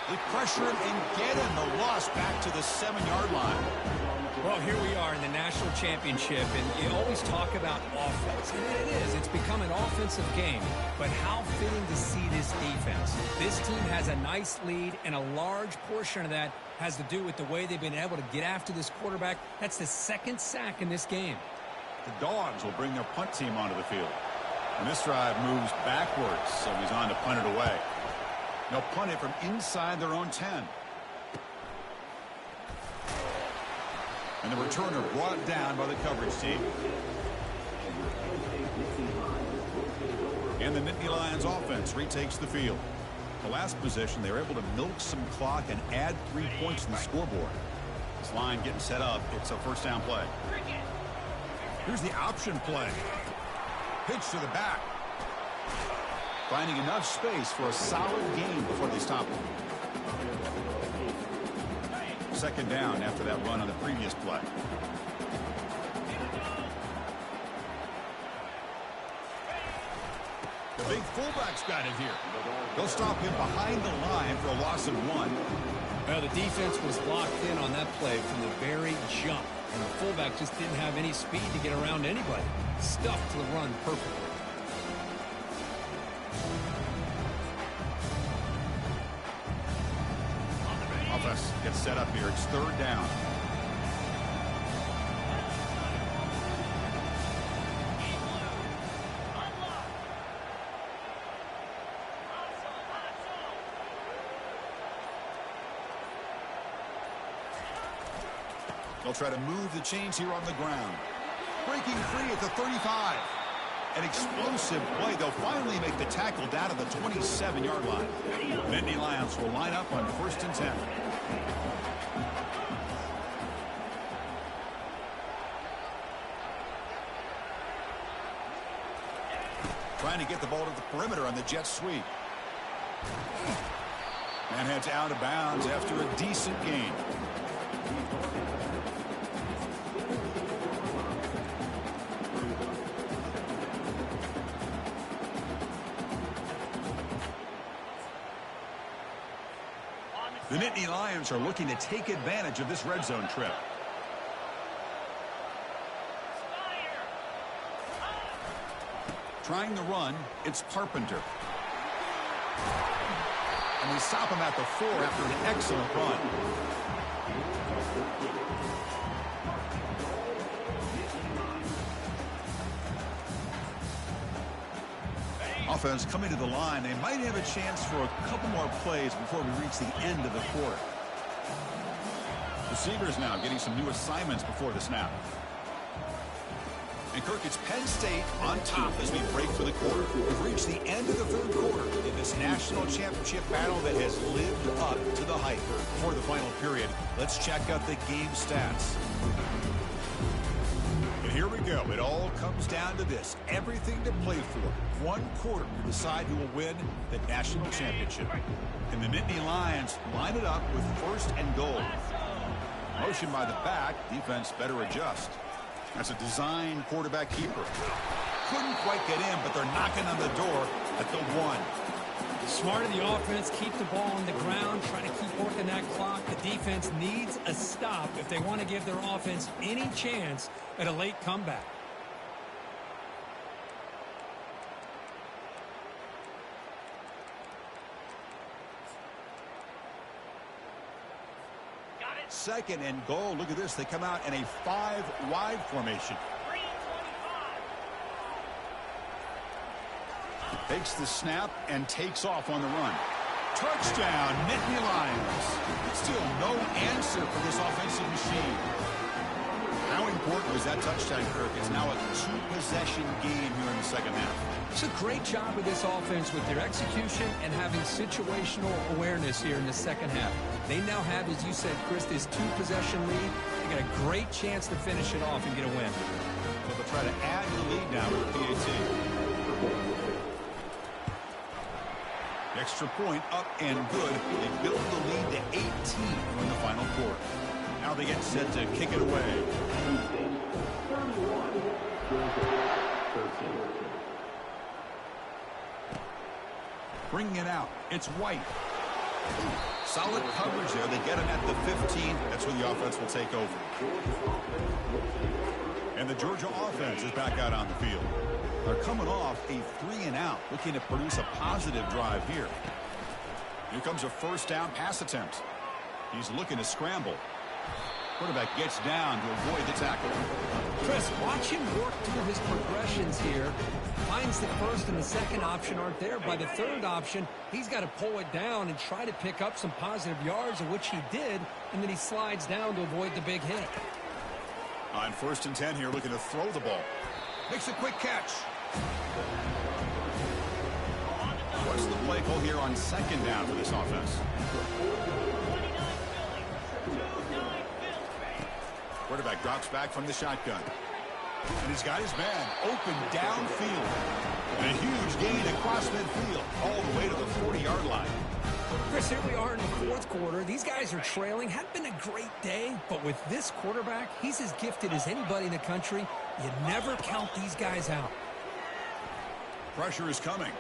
They pressure him and get him. The loss back to the 7-yard line. Well, here we are in the national championship, and you always talk about offense. And it is. It's become an offensive game. But how fitting to see this defense. This team has a nice lead, and a large portion of that has to do with the way they've been able to get after this quarterback. That's the 2nd sack in this game. The Dogs will bring their punt team onto the field. And this drive moves backwards, so he's on to punt it away. They'll punt it from inside their own 10. And the returner brought down by the coverage team. And the Nittany Lions offense retakes the field. The last possession, they were able to milk some clock and add 3 points to the scoreboard. This line getting set up. It's a first down play. Here's the option play. Pitch to the back. Finding enough space for a solid gain before they stop him. Second down after that run on the previous play. The big fullback's got it here. They'll stop him behind the line for a loss of 1. Well, the defense was locked in on that play from the very jump. And the fullback just didn't have any speed to get around anybody. Stuffed the run perfectly. Offense gets set up here. It's third down. They'll try to move the chains here on the ground. Breaking free at the 35. An explosive play. They'll finally make the tackle down to the 27-yard line. Nittany Lions will line up on 1st and 10. Trying to get the ball to the perimeter on the jet sweep. And heads out of bounds after a decent gain. The Nittany Lions are looking to take advantage of this red zone trip. Trying the run, it's Carpenter. And we stop him at the 4 after an excellent run. Offense coming to the line. They might have a chance for a couple more plays before we reach the end of the quarter. Receivers now getting some new assignments before the snap. And Kirk, it's Penn State on top as we break for the quarter. We've reached the end of the third quarter in this national championship battle that has lived up to the hype. Before the final period, let's check out the game stats. And here we go. It all comes down to this. Everything to play for. 1 quarter to decide who will win the national championship. And the Nittany Lions line it up with 1st and goal. Motion by the back. Defense better adjust. That's a design quarterback keeper. Couldn't quite get in, but they're knocking on the door at the 1. Smart of the offense, keep the ball on the ground, try to keep working that clock. The defense needs a stop if they want to give their offense any chance at a late comeback. Second and goal. Look at this. They come out in a 5-wide formation. Takes the snap and takes off on the run. Touchdown, Nittany Lions. Still no answer for this offensive machine. How important was that touchdown, Kirk? It's now a 2-possession game here in the second half. It's a great job with this offense with their execution and having situational awareness here in the second half. They now have, as you said, Chris, this 2-possession lead. They got a great chance to finish it off and get a win. So they'll try to add the lead now with the PAT. Extra point up and good. They build the lead to 18 in the final quarter. Now they get set to kick it away. Bringing it out. It's White. Solid coverage there. They get him at the 15. That's where the offense will take over. And the Georgia offense is back out on the field. They're coming off a 3-and-out, looking to produce a positive drive here. Here comes a first down pass attempt. He's looking to scramble. Quarterback gets down to avoid the tackle. Chris, watch him work through his progressions here. Finds the first and the second option aren't there. By the third option, he's got to pull it down and try to pick up some positive yards, of which he did, and then he slides down to avoid the big hit. On 1st and 10 here, looking to throw the ball. Makes a quick catch. What's the play call here on second down for this offense? Quarterback drops back from the shotgun. And he's got his man open downfield. And a huge gain across midfield all the way to the 40-yard line. Chris, here we are in the fourth quarter. These guys are trailing. Hadn't been a great day, but with this quarterback, he's as gifted as anybody in the country. You never count these guys out. Pressure is coming.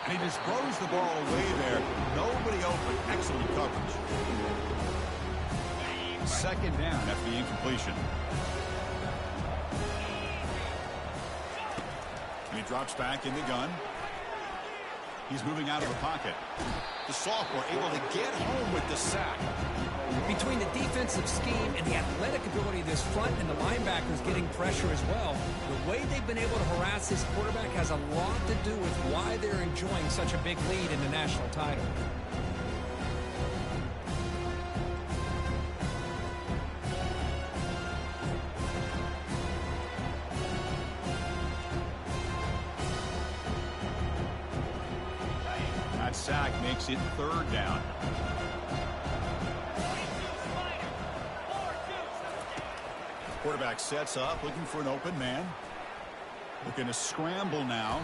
And he just throws the ball away there. Nobody open. Excellent coverage. Second down after the incompletion. And he drops back in the gun. He's moving out of the pocket. The sophomore able to get home with the sack. Between the defensive scheme and the athletic ability of this front and the linebackers getting pressure as well, the way they've been able to harass this quarterback has a lot to do with why they're enjoying such a big lead in the national title. That sack makes it third down. Quarterback sets up, looking for an open man. Looking to scramble now.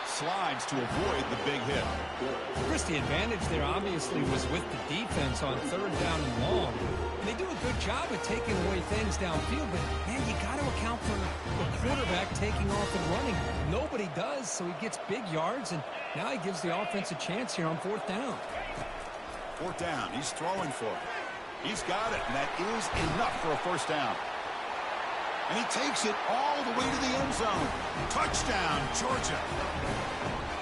Slides to avoid the big hit. Chris, the advantage there obviously was with the defense on third down and long. And they do a good job of taking away things downfield, but, man, you got to account for the quarterback taking off and running. Nobody does, so he gets big yards, and now he gives the offense a chance here on fourth down. Fourth down, he's throwing for it. He's got it, and that is enough for a first down. And he takes it all the way to the end zone. Touchdown, Georgia.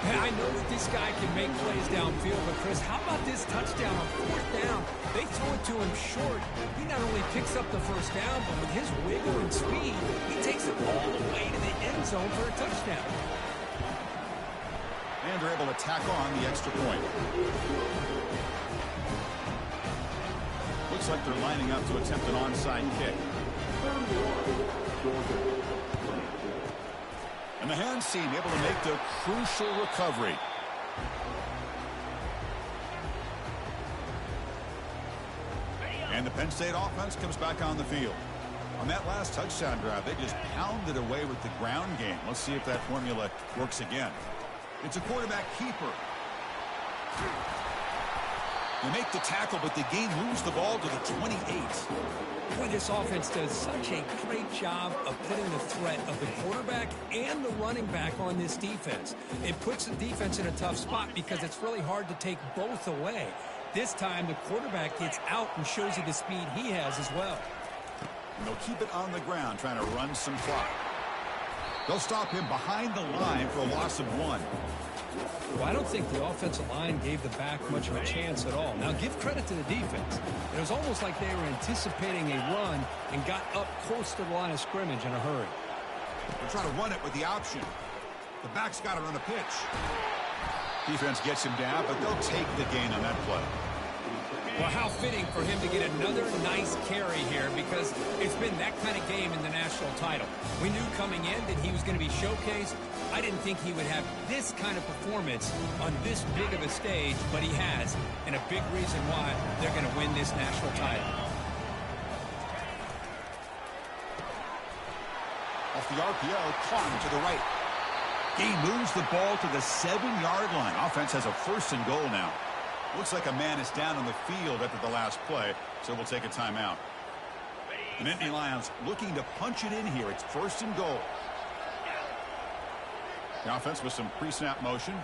I know that this guy can make plays downfield, but Chris, how about this touchdown on fourth down? They throw it to him short. He not only picks up the first down, but with his wiggle and speed, he takes it all the way to the end zone for a touchdown. And they're able to tack on the extra point. Looks like they're lining up to attempt an onside kick. And the hands team able to make the crucial recovery. And the Penn State offense comes back on the field. On that last touchdown drive, they just pounded away with the ground game. Let's see if that formula works again. It's a quarterback keeper. They make the tackle, but the game moves the ball to the 28. Boy, this offense does such a great job of putting the threat of the quarterback and the running back on this defense. It puts the defense in a tough spot because it's really hard to take both away. This time, the quarterback gets out and shows you the speed he has as well. And they'll keep it on the ground, trying to run some clock. They'll stop him behind the line for a loss of 1. Well, I don't think the offensive line gave the back much of a chance at all. Now, give credit to the defense. It was almost like they were anticipating a run and got up close to the line of scrimmage in a hurry. They're trying to run it with the option. The back's got it on the pitch. Defense gets him down, but they'll take the gain on that play. Well, how fitting for him to get another nice carry here because it's been that kind of game in the national title. We knew coming in that he was going to be showcased. I didn't think he would have this kind of performance on this big of a stage, but he has, and a big reason why they're going to win this national title. Off the RPO, Clark to the right. He moves the ball to the 7-yard line. Offense has a first and goal now. Looks like a man is down on the field after the last play, so we'll take a timeout. The Nittany Lions looking to punch it in here. It's first and goal. The offense with some pre-snap motion.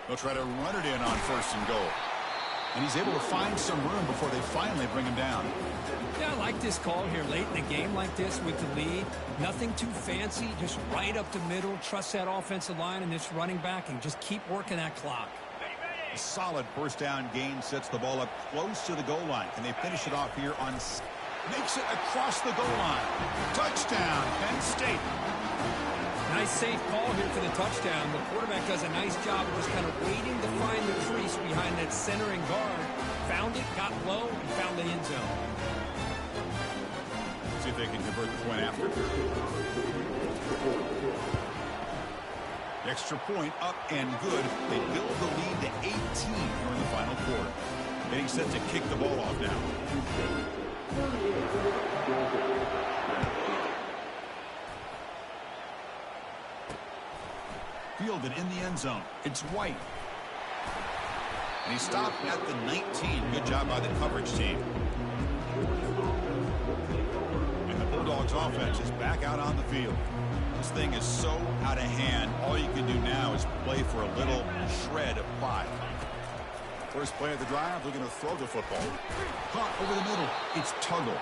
They'll try to run it in on first and goal. And he's able to find some room before they finally bring him down. Yeah, I like this call here late in the game like this with the lead. Nothing too fancy, just right up the middle. Trust that offensive line and this running back and just keep working that clock. A solid first down gain sets the ball up close to the goal line. Can they finish it off here on... Makes it across the goal line. Touchdown, Penn State. Nice safe call here for the touchdown. The quarterback does a nice job of just kind of waiting to find the crease behind that centering guard. Found it, got low, and found the end zone. See if they can convert the point after. Extra point up and good. They build the lead to 18 here in the final quarter. Getting set to kick the ball off now. Fielded in the end zone. It's White. And he stopped at the 19. Good job by the coverage team. And the Bulldogs offense is back out on the field. This thing is so out of hand. All you can do now is play for a little shred of pride. First play of the drive, looking to throw the football. Caught over the middle. It's Tuggle.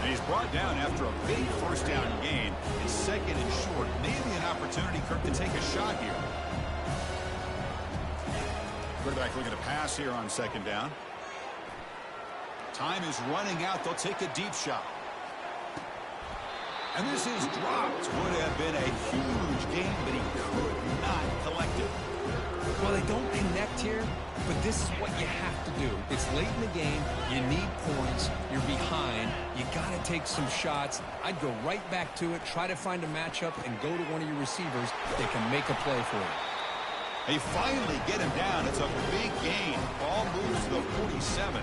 And he's brought down after a big first down gain. It's second and short. Maybe an opportunity, Kirk, to take a shot here. Quarterback looking to pass here on second down. Time is running out. They'll take a deep shot. And this is dropped. Would have been a huge game, but he could not collect it. Well, they don't connect here, but this is what you have to do. It's late in the game. You need points. You're behind. You got to take some shots. I'd go right back to it, try to find a matchup, and go to one of your receivers that can make a play for you. They finally get him down. It's a big gain. Ball moves to the 47.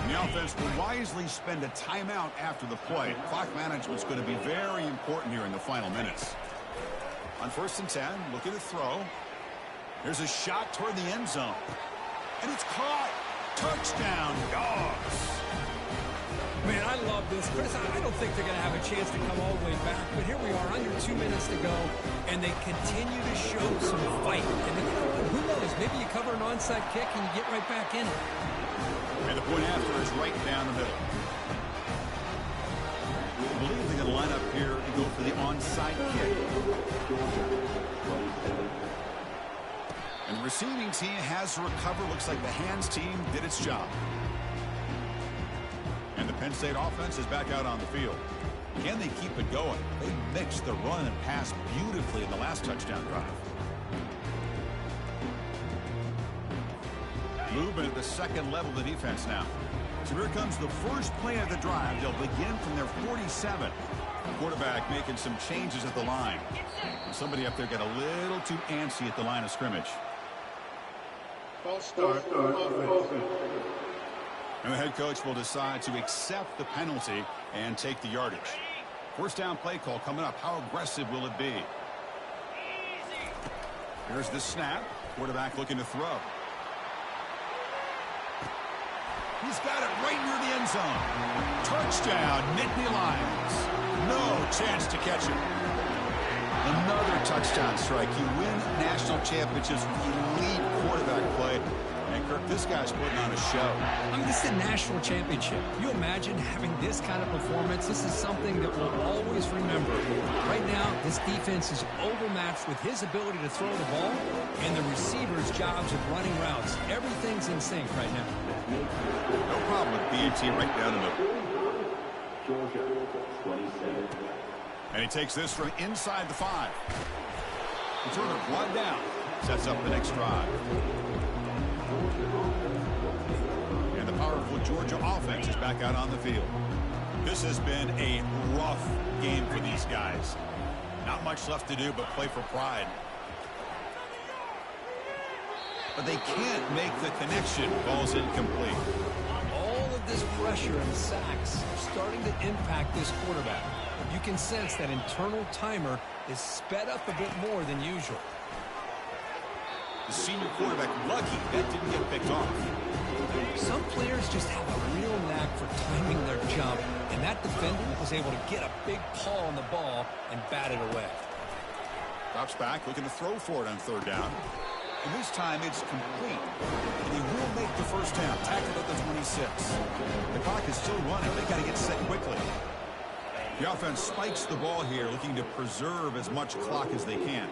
And the offense will wisely spend a timeout after the play. Clock management's going to be very important here in the final minutes. On 1st and 10, looking to throw. There's a shot toward the end zone. And it's caught. Touchdown, Dogs. Man, I love this. Chris, I don't think they're going to have a chance to come all the way back. But here we are, under 2 minutes to go. And they continue to show some fight. And who knows, maybe you cover an onside kick and you get right back in it. And the point after is right down the middle. I believe they're going to line up here and go for the onside kick. And the receiving team has to recover. Looks like the hands team did its job. And the Penn State offense is back out on the field. Can they keep it going? They mixed the run and pass beautifully in the last touchdown drive. Movement at the second level of the defense now. So here comes the first play of the drive. They'll begin from their 47. The quarterback making some changes at the line. And somebody up there got a little too antsy at the line of scrimmage. False start. And the head coach will decide to accept the penalty and take the yardage. First down play call coming up. How aggressive will it be? Here's the snap. Quarterback looking to throw. He's got it right near the end zone. Touchdown, Nittany Lions. No chance to catch it. Another touchdown strike. You win national championships with elite quarterback play. And Kirk, this guy's putting on a show. I mean, this is a national championship. Can you imagine having this kind of performance? This is something that we'll always remember. Right now, this defense is overmatched with his ability to throw the ball and the receivers' jobs of running routes. Everything's in sync right now. No problem with BT right down the middle. Georgia, 27. And he takes this from inside the 5. The turner brought down. Sets up the next drive. And the powerful Georgia offense is back out on the field. This has been a rough game for these guys. Not much left to do but play for pride. But they can't make the connection. Ball's incomplete. All of this pressure and sacks are starting to impact this quarterback. You can sense that internal timer is sped up a bit more than usual. The senior quarterback lucky that didn't get picked off. Some players just have a real knack for timing their jump, and that defender was able to get a big paw on the ball and bat it away. Drops back, looking to throw for it on 3rd down. And this time it's complete. And he will make the first down. Tackled at the 26. The clock is still running. They got to get set quickly. The offense spikes the ball here, looking to preserve as much clock as they can.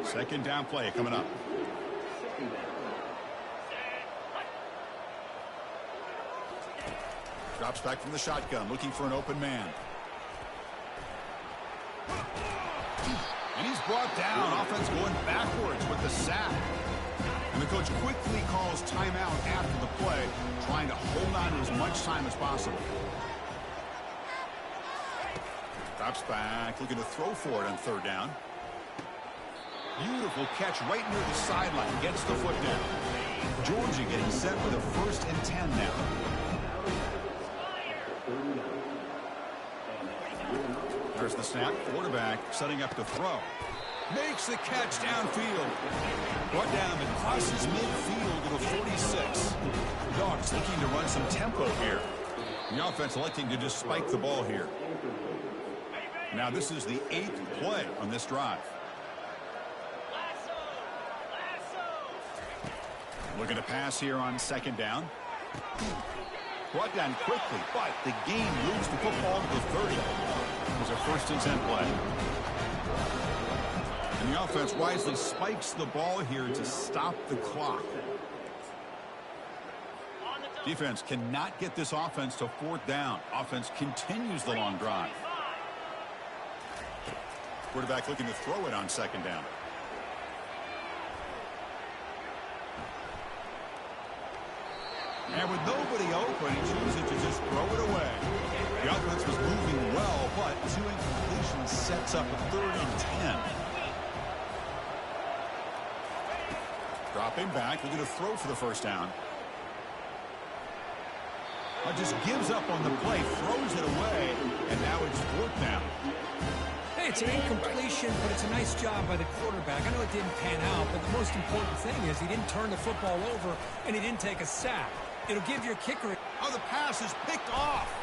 2nd down play coming up. Drops back from the shotgun, looking for an open man. And he's brought down. Offense going backwards with the sack. And the coach quickly calls timeout after the play, trying to hold on to as much time as possible. Drops back, looking to throw for it on 3rd down. Beautiful catch right near the sideline. Gets the foot down. Georgia getting set with a 1st and 10 now. There's the snap. Quarterback setting up to throw. Makes the catch downfield. Brought down and crosses midfield to the 46. Dogs looking to run some tempo here. The offense electing to just spike the ball here. Now this is the 8th play on this drive. Looking to pass here on 2nd down. Brought down quickly, but the game moves the football to the 30. It's a 1st and 10 play. And the offense wisely spikes the ball here to stop the clock. Defense cannot get this offense to 4th down. Offense continues the long drive. Quarterback looking to throw it on 2nd down. And with nobody open, he chooses to just throw it away. The offense was moving well, but 2 incompletions sets up a 3rd and 10. Dropping back, looking to throw for the 1st down. But just gives up on the play, throws it away, and now it's 4th down. Hey, it's an incompletion, but it's a nice job by the quarterback. I know it didn't pan out, but the most important thing is he didn't turn the football over, and he didn't take a sack. It'll give your kicker... Oh, the pass is picked off.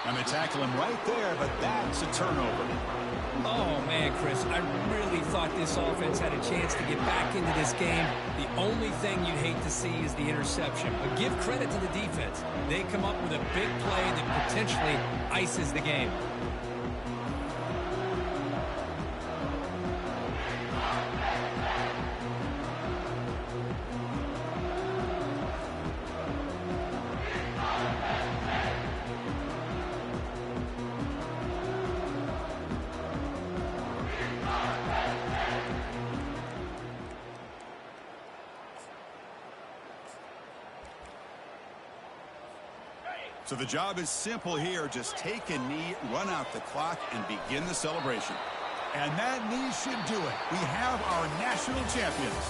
And they tackle him right there, but that's a turnover. Oh, man, Chris, I really thought this offense had a chance to get back into this game. The only thing you'd hate to see is the interception. But give credit to the defense. They come up with a big play that potentially ices the game. So the job is simple here. Just take a knee, run out the clock, and begin the celebration. And that knee should do it. We have our national champions.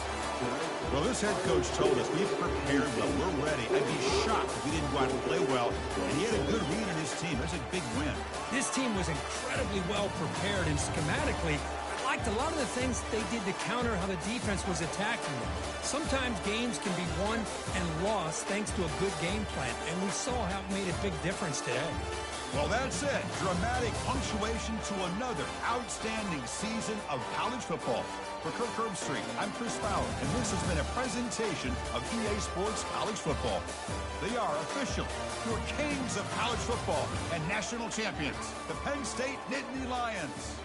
Well, this head coach told us we've prepared well. We're ready. I'd be shocked if we didn't go out and play well. And he had a good read on his team. That's a big win. This team was incredibly well prepared, and schematically, I liked a lot of the things they did to counter how the defense was attacking them. Sometimes games can be won and lost thanks to a good game plan, and we saw how it made a big difference today. Well, that's it. Dramatic punctuation to another outstanding season of college football. For Kirk Herbstreit, I'm Chris Fowler, and this has been a presentation of EA Sports College Football. They are officially your kings of college football and national champions, the Penn State Nittany Lions.